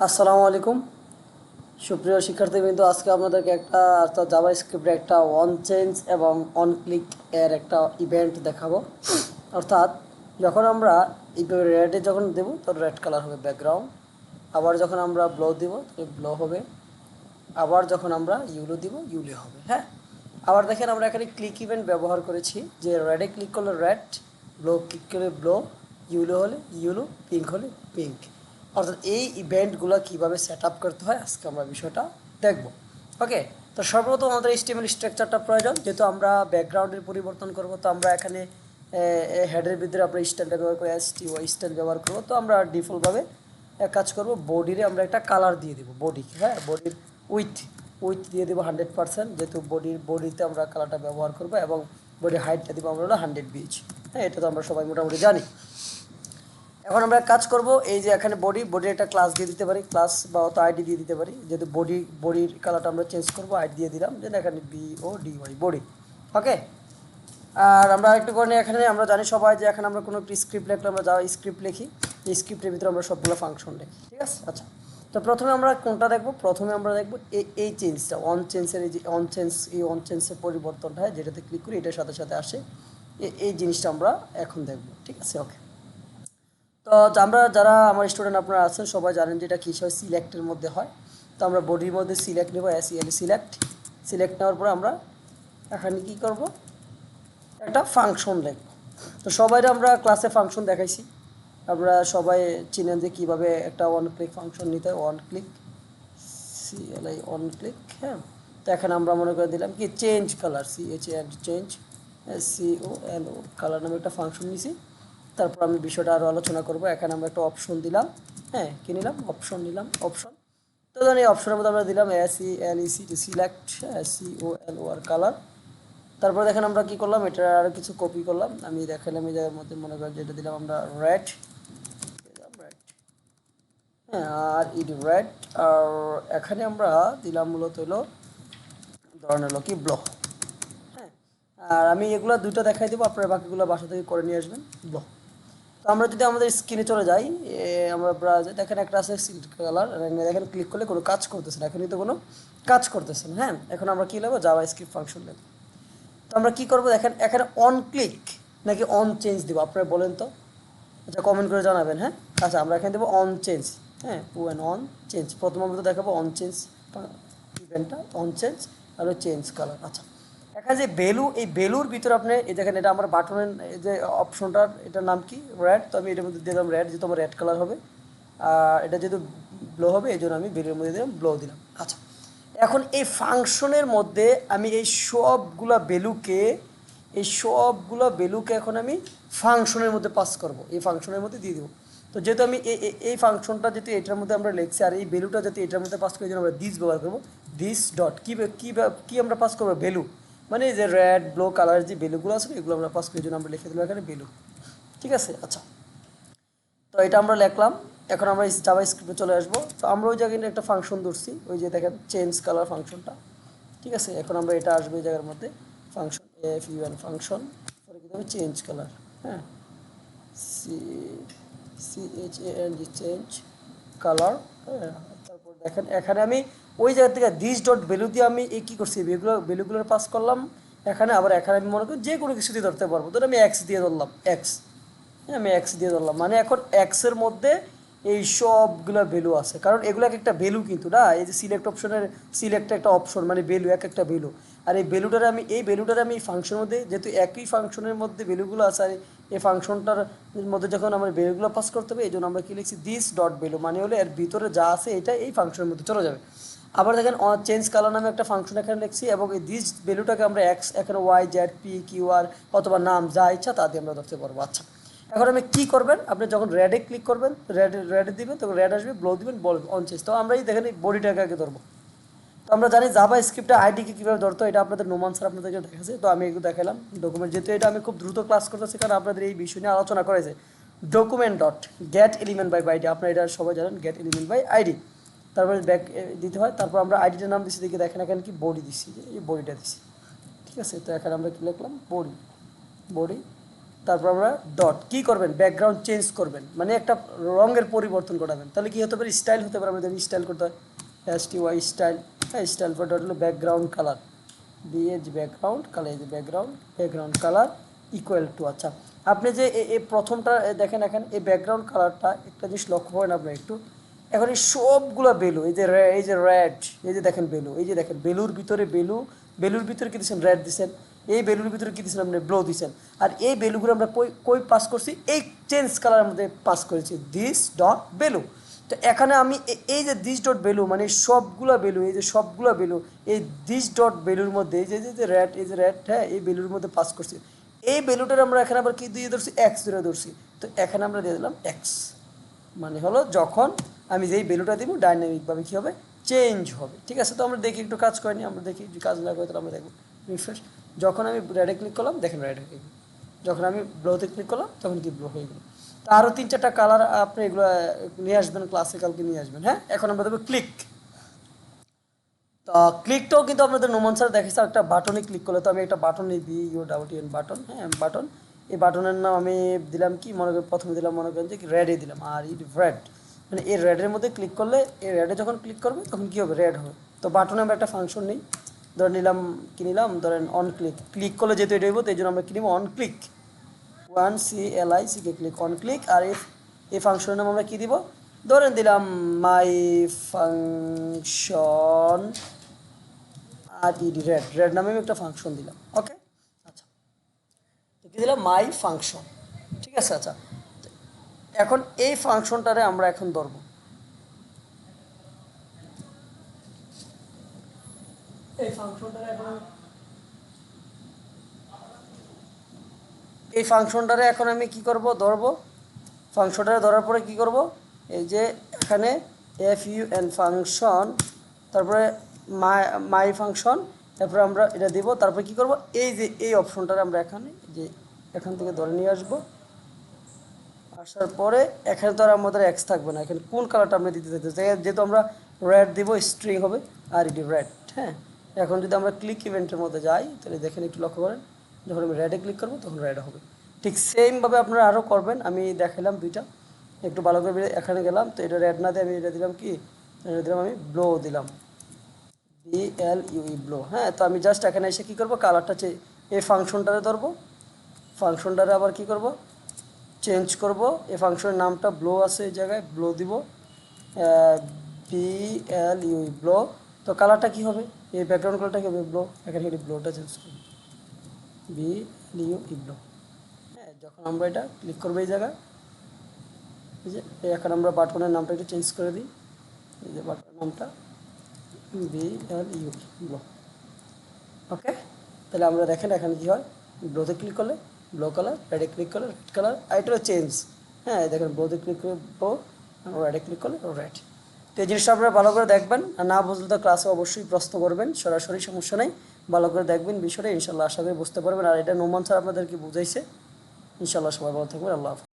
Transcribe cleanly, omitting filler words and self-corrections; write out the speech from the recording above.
আসসালামু আলাইকুম সুপ্রিয় শিক্ষার্থীবৃন্দ, আজকে আপনাদেরকে একটা অর্থাৎ জাভাস্ক্রিপ্টের একটা অন চেঞ্জ এবং অন ক্লিক এর একটা ইভেন্ট দেখাবো। অর্থাৎ যখন আমরা রেডে যখন দেবো তো রেড কালার হবে ব্যাকগ্রাউন্ড, আবার যখন আমরা ব্লো দিব তো ব্লো হবে, আবার যখন আমরা ইউলো দিব ইউলো হবে। হ্যাঁ, আবার দেখেন আমরা এখানে ক্লিক ইভেন্ট ব্যবহার করেছি, যে রেডে ক্লিক করলে রেড, ব্লো ক্লিক করলে ব্লো, ইউলো হলে ইউলো, পিঙ্ক হলে পিঙ্ক। অর্থাৎ এই ইভেন্টগুলো কীভাবে সেট আপ করতে হয় আজকে আমরা বিষয়টা দেখব। ওকে, তো সর্বপ্রথম আমাদের HTML স্ট্রাকচারটা প্রয়োজন, যেহেতু আমরা ব্যাকগ্রাউন্ডের পরিবর্তন করব। তো আমরা এখানে হেডের ভিতরে আমরা স্টাইলটা ব্যবহার করে স্টাইল ব্যবহার করবো। তো আমরা ডিফল্টভাবে এক কাজ করব, বডিরে আমরা একটা কালার দিয়ে দেবো, বডি, হ্যাঁ বডির উইথ উইথ দিয়ে দেবো 100%, যেহেতু বডিতে আমরা কালারটা ব্যবহার করবো, এবং বডির হাইটটা দেবো আমরা 100 বিচ। হ্যাঁ, এটা তো আমরা সবাই মোটামুটি জানি। এখন আমরা কাজ করব, এই যে এখানে বডির একটা ক্লাস দিয়ে দিতে পারি, ক্লাস বা অত আইডি দিয়ে দিতে পারি। যেহেতু বডির কালারটা আমরা চেঞ্জ করবো, আইডি দিয়ে দিলাম, যেন এখানে BODY বডি। ওকে, আর আমরা একটু করে এখানে আমরা জানি সবাই যে এখানে আমরা কোনো একটি স্ক্রিপ্ট লিখলে আমরা যাওয়া স্ক্রিপ্ট লিখি, এই স্ক্রিপ্টের ভিতরে আমরা সবগুলো ফাংশন লিখি। ঠিক আছে, আচ্ছা। তো প্রথমে আমরা কোনটা দেখবো? প্রথমে আমরা দেখবো এই চেঞ্জটা, অন চেঞ্জের এই যে অন চেঞ্জের পরিবর্তনটা, যেটাতে ক্লিক করি এটার সাথে সাথে আসে, এই জিনিসটা আমরা এখন দেখবো। ঠিক আছে, ওকে। তো আমরা যারা আমার স্টুডেন্ট আপনারা আছেন সবাই জানেন যে এটা কী হয়, সিলেক্টের মধ্যে হয়। তো আমরা বডির মধ্যে সিলেক্ট নেব, সিলেক্ট নেওয়ার পরে আমরা এখানে কী করব, একটা ফাংশন লিখব। তো সবাই আমরা ক্লাসে ফাংশন দেখাইছি, আমরা সবাই চিনেন যে কীভাবে একটা ওয়ান ক্লিক ফাংশন নিতে হয়, one click CLI one click. হ্যাঁ, তো এখানে আমরা মনে করে দিলাম কি change colour, change COLO colour নামে একটা ফাংশন নিছি। তারপর আমি বিষয়টা আরও আলোচনা করব। এখানে আমরা একটা অপশন দিলাম, হ্যাঁ কী নিলাম, অপশন নিলাম, অপশন। তো ধরুন এই অপশনের মধ্যে আমরা দিলাম SELECT, সিলেক্ট COLOR কালার। তারপর দেখেন আমরা কি করলাম, এটা আরও কিছু কপি করলাম, আমি দেখালাম এই জায়গার মধ্যে, মনে করেন যেটা দিলাম আমরা রেড, হ্যাঁ আর রেড। আর এখানে আমরা দিলাম মূলত হলো ধরেন হলো কি ব্লক। হ্যাঁ, আর আমি এগুলো দুটো দেখাই দেবো, আপনারা বাকিগুলো বাসা থেকে করে নিয়ে আসবেন ব্লক। তো আমরা যদি আমাদের স্ক্রিনে চলে যাই, আমরা ব্রাউজারে দেখেন একটা আছে সিলেক্ট কালার, দেখেন ক্লিক করলে কোনো কাজ করতেছে না, এখন কিন্তু কোনো কাজ করতেছে না। হ্যাঁ, এখন আমরা কী নেবো, জাভাস্ক্রিপ্ট ফাংশন নেব। তো আমরা কী করবো দেখেন, এখানে অন ক্লিক নাকি অন চেঞ্জ দেবো আপনারা বলেন তো, আচ্ছা কমেন্ট করে জানাবেন। হ্যাঁ, আচ্ছা আমরা এখানে দেবো অন চেঞ্জ। হ্যাঁ, অন চেঞ্জ, প্রথম আমরা তো দেখাবো অন চেঞ্জ ইভেন্টটা, অন চেঞ্জ আর চেঞ্জ কালার। আচ্ছা, এখানে যে ভ্যালু, এই ভ্যালুর ভিতরে আপনি এই দেখেন, এটা আমার বাটনের যে অপশনটার এটার নাম কি, রেড। তো আমি এটার মধ্যে দিলাম রেড, যেহেতু আমার রেড কালার হবে, আর এটা যেহেতু ব্লো হবে এই জন্য আমি ভ্যালুর মধ্যে দিলাম ব্লো দিলাম। আচ্ছা, এখন এই ফাংশনের মধ্যে আমি এই সবগুলো ভ্যালুকে এখন আমি ফাংশনের মধ্যে পাস করব, এই ফাংশনের মধ্যে দিয়ে দেবো। তো যেহেতু আমি এই ফাংশনটা যেহেতু এটার মধ্যে আমরা লিখছি, আর এই ভ্যালুটা যাতে এটার মধ্যে পাস করি, এই জন্য আমরা দিস ব্যবহার করবো, দিস ডট কী আমরা পাস করবো, ভ্যালু, মানে যে রেড ব্লু কালার যে ভ্যালুগুলো আছে এগুলো আমরা পাস করি, জন্য আমরা লিখে দিলাম এখানে ভ্যালু। ঠিক আছে, আচ্ছা। তো এটা আমরা লিখলাম, এখন আমরা জাভাস্ক্রিপ্টে চলে আসবো। তো আমরা ওই জায়গায় একটা ফাংশন ধরছি, ওই যে দেখেন চেঞ্জ কালার ফাংশনটা। ঠিক আছে, এখন আমরা এটা আসবো এই জায়গার মধ্যে, ফাংশন FUN ফাংশন, পরে কিন্তু আমি চেঞ্জ কালার, হ্যাঁ CHANG চেঞ্জ কালার। হ্যাঁ, তারপর দেখেন এখানে আমি ওই জায়গা থেকে দিস ডট ভ্যালু দিয়ে আমি এই কী করছি, ভ্যালুগুলোর পাস করলাম এখানে। আবার এখানে আমি মনে করি যে কোনো কিছু দিয়ে ধরতে পারবো, ধর আমি এক্স দিয়ে ধরলাম, এক্স। হ্যাঁ, আমি এক্স দিয়ে ধরলাম, মানে এখন এক্সের মধ্যে এই সবগুলো ভ্যালু আছে, কারণ এগুলো এক একটা ভ্যালু কিন্তু না, এই যে সিলেক্ট অপশনের সিলেক্ট একটা অপশন, মানে ভ্যালু এক একটা ভ্যালু। আর এই ভ্যালুটারে আমি ফাংশনের মধ্যে, যেহেতু একই ফাংশনের মধ্যে ভ্যালুগুলো আছে, আর এই ফাংশনটার মধ্যে যখন আমরা ভ্যালুগুলো পাস করতে হবে, এই জন্য আমরা কি লিখছি, দিস ডট ভ্যালু, মানে হলো এর ভিতরে যা আছে এটা এই ফাংশনের মধ্যে চলে যাবে। আবার দেখেন চেঞ্জ কালার নামে একটা ফাংশন এখানে লিখছি, এবং এই দিস ভ্যালুটাকে আমরা এক্স, এখানে YZ PQR অথবা নাম যা ইচ্ছা তা দিয়ে আমরা ধরতে পারবো। আচ্ছা, এখন আমি কী করবেন, আপনি যখন রেডে ক্লিক করবেন, রেডে দিবেন, তখন রেড আসবে, ব্লো দিবেন, অন চেঞ্জ। তো আমরা এই দেখেন এই বডিটাকে আগে ধরবো। তো আমরা জানি জাভাস্ক্রিপ্টে আইডিকে কীভাবে ধরতো, এটা আপনাদের নোমান স্যার আপনাদেরকে দেখাচ্ছে। তো আমি এগুলো দেখালাম ডকুমেন্ট, যেহেতু এটা আমি খুব দ্রুত ক্লাস করতেছি, কারণ আপনাদের এই বিষয় নিয়ে আলোচনা করেছে। Document dot get element by ID, আপনারা এটা সবাই জানেন, গেট এলিমেন্ট বাই আইডি। তারপরে ব্যাক দিতে হয়, তারপর আমরা আইডিটার নাম দিচ্ছি, দেখি দেখেন এখানে কি বডি দিচ্ছি, এই বডিটা দিচ্ছি। ঠিক আছে, তো এখানে আমরা কী লিখলাম, বডি। তারপর আমরা ডট কি করবেন, ব্যাকগ্রাউন্ড চেঞ্জ করবেন, মানে একটা রঙের পরিবর্তন ঘটাবেন। তাহলে কি হতে পারে, স্টাইল হতে পারে, আমাদের স্টাইল করতে হয় STY স্টাইল। হ্যাঁ, স্টাইল ফর ডট হলো background colour, BH background colour, এই যে ব্যাকগ্রাউন্ড কালার ইকুয়াল টু। আচ্ছা, আপনি যে এই প্রথমটা দেখেন, এখানে এই ব্যাকগ্রাউন্ড কালারটা একটা জিনিস লক্ষ্য করেন আপনি একটু। এখন এই সবগুলো বেলু, এই যে রেড, এই যে দেখেন বেলু, এই যে দেখেন বেলুর ভিতরে বেলুর ভিতরে কি দিচ্ছেন, রেড দিচ্ছেন। এই বেলুর ভিতরে কি দিচ্ছেন, আপনি ব্লু দিচ্ছেন। আর এই বেলুগুলো আমরা কই পাস করছি, এই চেঞ্জ কালার মধ্যে পাস করেছি, দিস ডট বেলু। তো এখানে আমি এই যে দিস ডট বেলু, মানে সবগুলো বেলু, এই যে সবগুলো বেলু এই দিস ডট বেলুর মধ্যে, এই যে রেড, এই যে রেড, হ্যাঁ, এই বেলুর মধ্যে পাস করছি। এই বেলুটার আমরা এখানে আবার কি দিয়ে ধরছি, এক্স ধরে ধরছি। তো এখানে আমরা দিয়ে দিলাম এক্স, মানে হলো যখন আমি যেই ভ্যালুটা দিব ডাইনামিকভাবে কী হবে, চেঞ্জ হবে। ঠিক আছে, তো আমরা দেখি একটু কাজ করিনি, আমরা দেখি যদি কাজ না করে তাহলে আমরা দেখবো রিফ্রেশ। যখন আমি রেডে ক্লিক করলাম, দেখেন রেড হয়ে গেল। যখন আমি ব্লুতে ক্লিক করলাম, তখন কি ব্লু হয়ে গেল। তো আরও 3-4টা কালার আপনি এগুলো নিয়ে আসবেন, ক্লাসিক্যালকে নিয়ে আসবেন। হ্যাঁ, এখন আমরা দেবো ক্লিক। তো ক্লিকটাও কিন্তু আপনাদের নোমান স্যার দেখেছে, একটা বাটনে ক্লিক করলে। তো আমি একটা বাটন নিই, BUTN বাটন, হ্যাঁ বাটন। এই বাটনের নাম আমি দিলাম কি, মনে করেন প্রথমে দিলাম, মনে করেন যে রেডে দিলাম, আর রেড, মানে এই রেডের মধ্যে ক্লিক করলে, এই রেডে যখন ক্লিক করবে তখন কী হবে, রেড হবে। তো বাটনে আমরা একটা ফাংশন নিই, ধরে নিলাম কি নিলাম, ধরেন অন ক্লিক করলে যেহেতু এটা হইব, তো এই জন্য আমরা কী নিব, on click, 1CLIC click, on click. আর এই ফাংশনের নাম আমরা কী দিব, ধরেন দিলাম মাই ফাংশন, আর রেড নামে আমি একটা ফাংশন দিলাম। ওকে, আচ্ছা, তো কী দিলাম, মাই ফাংশন। ঠিক আছে, আচ্ছা, এখন এই ফাংশনটারে আমরা এখন ধরব। এই ফাংশনটারে এখন আমি কি করব, ধরব। ফাংশনটারে ধরার পরে কি করব, এই যে এখানে FUN ফাংশন, তারপরে মাই ফাংশন, তারপরে আমরা এটা দিব। তারপরে কি করব, এই যে এই অপশনটারে আমরা এখানে যে এখান থেকে ধরে নিয়ে আসবো। আসার পরে এখানে তো আর আমাদের এক্স থাকবে না, এখানে কোন কালারটা আমরা দিতে চাইতে, যেহেতু আমরা রেড দিব, স্ট্রিং হবে আর এটি রেড। হ্যাঁ, এখন যদি আমরা ক্লিক ইভেন্টের মধ্যে যাই, তাহলে দেখেন একটু লক্ষ্য করেন, যখন আমি রেডে ক্লিক করবো তখন রেড হবে। ঠিক সেমভাবে আপনারা আরও করবেন, আমি দেখালাম দুইটা, একটু ভালো করে এখানে গেলাম। তো এটা রেড না দিয়ে আমি এটা দিলাম কি, এটা দিলাম আমি ব্লু দিলাম, BLUE ব্লু। হ্যাঁ, তো আমি জাস্ট এখানে এসে কী করবো, কালারটা এই ফাংশনটারে ধরবো, ফাংশনটারে আবার কি করব, চেঞ্জ করব। এই ফাংশনের নামটা ব্লো আছে, এই জায়গায় ব্লো দিব, BLUE ব্লো। তো কালারটা কি হবে, এই ব্যাকগ্রাউন্ড কালারটা কি হবে, ব্লো। এখানে এটি ব্লোটা চেঞ্জ করব, BLUE ব্লো। হ্যাঁ, যখন আমরা এটা ক্লিক করবো এই জায়গায়, এই যে এখন আমরা বাটনের নামটা একটু চেঞ্জ করে দিই, এই যে বাটনের নামটা BLUE ব্লো। ওকে, তাহলে আমরা দেখেন এখানে কী হয়, ব্লোতে ক্লিক করলে ব্লু কালার, রেডে ক্লিক করলে রেড কালার, আর এটা চেঞ্জ। হ্যাঁ, দেখেন ব্লোতে ক্লিক করে ব্লু, রেডে ক্লিক করলে রেড। তো এই জিনিসটা আপনারা ভালো করে দেখবেন, আর না বুঝলে তো ক্লাসে অবশ্যই প্রশ্ন করবেন, সরাসরি, সমস্যা নেই। ভালো করে দেখবেন বিষয়টা, ইনশাল্লাহ আশা করি বুঝতে পারবেন। আর এটা নোমান স্যার আপনাদেরকে বুঝাইছে। ইনশাল্লাহ সবাই ভালো থাকবেন, আল্লাহ হাফেজ।